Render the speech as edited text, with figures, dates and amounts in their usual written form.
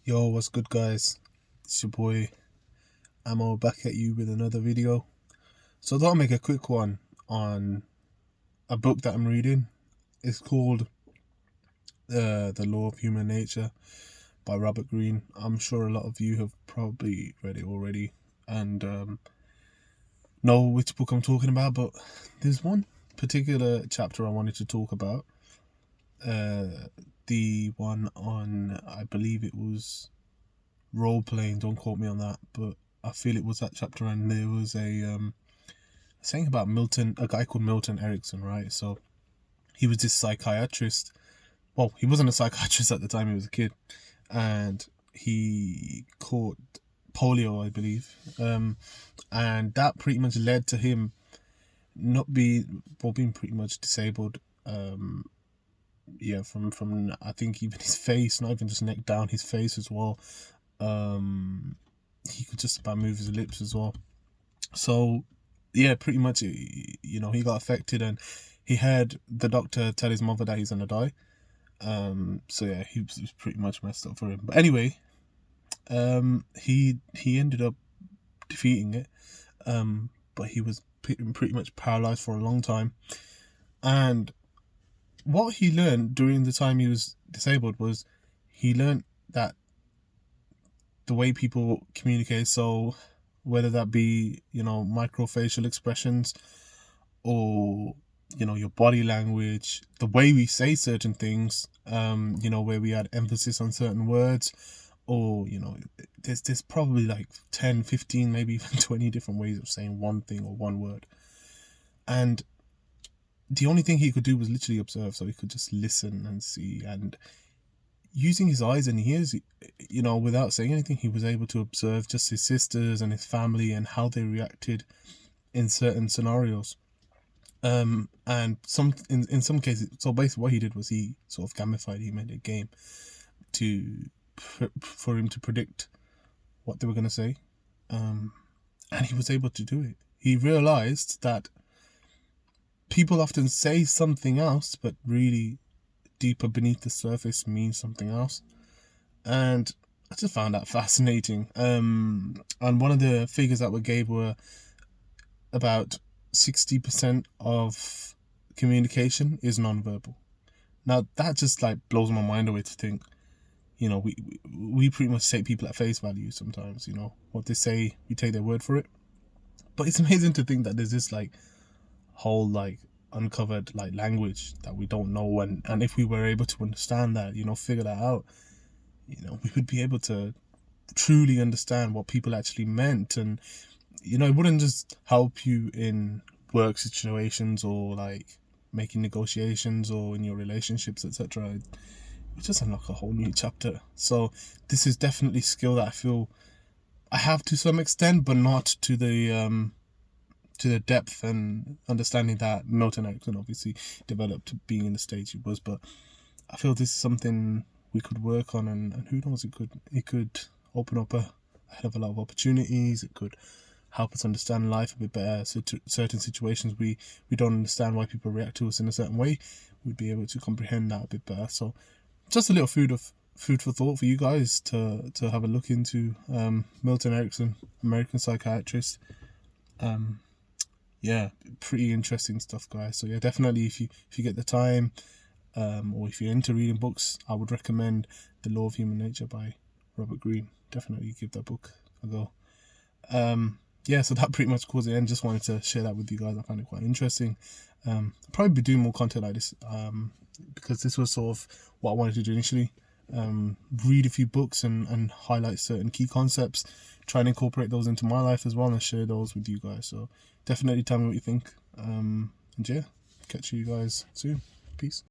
Yo, what's good, guys? It's your boy Ammo back at you with another video. So I thought I'd make a quick one on a book that I'm reading. It's called The Law of Human Nature by Robert Greene. I'm sure a lot of you have probably read it already and know which book I'm talking about, but there's one particular chapter I wanted to talk about. The one on, I believe it was role playing, don't quote me on that, but I feel it was that chapter, and there was a saying about a guy called Milton Erickson, right? So he was this psychiatrist. Well, he wasn't a psychiatrist at the time, he was a kid, and he caught polio, I believe, and that pretty much led to him being pretty much disabled. From I think even his face, not even just neck down, his face as well. He could just about move his lips as well. So yeah, pretty much, he got affected, and he had the doctor tell his mother that he's gonna die. So yeah, he was pretty much messed up for him. But anyway, he ended up defeating it. But he was pretty much paralyzed for a long time. And what he learned during the time he was disabled was he learned that the way people communicate, so whether that be, microfacial expressions or, your body language, the way we say certain things, where we add emphasis on certain words, or, there's probably like 10, 15, maybe even 20 different ways of saying one thing or one word. And the only thing he could do was literally observe, so he could just listen and see, and using his eyes and ears, without saying anything, he was able to observe just his sisters and his family and how they reacted in certain scenarios. And in some cases, so basically what he did was he sort of gamified, he made a game for him to predict what they were going to say. And he was able to do it. He realized that people often say something else, but really deeper beneath the surface means something else. And I just found that fascinating. And one of the figures that were gave were about 60% of communication is nonverbal. Now that just like blows my mind away to think, we pretty much take people at face value sometimes. What they say, we take their word for it. But it's amazing to think that there's this like whole like uncovered like language that we don't know, and if we were able to understand that, figure that out, we would be able to truly understand what people actually meant. And it wouldn't just help you in work situations or like making negotiations or in your relationships, etc. It would just unlock a whole new chapter. So this is definitely skill that I feel I have to some extent, but not to the depth and understanding that Milton Erickson obviously developed to being in the stage he was. But I feel this is something we could work on, and who knows, it could open up a hell of a lot of opportunities. It could help us understand life a bit better. So to certain situations we don't understand why people react to us in a certain way, we'd be able to comprehend that a bit better. So just a little food for thought for you guys to have a look into. Milton Erickson, American psychiatrist. Yeah, pretty interesting stuff, guys. So yeah, definitely if you get the time, or if you're into reading books, I would recommend The Law of Human Nature by Robert Greene. Definitely give that book a go. Yeah, so that pretty much calls it end. Just wanted to share that with you guys. I found it quite interesting. Probably be doing more content like this, because this was sort of what I wanted to do initially. Read a few books and highlight certain key concepts, try and incorporate those into my life as well, and share those with you guys. So definitely tell me what you think. And yeah, catch you guys soon. Peace.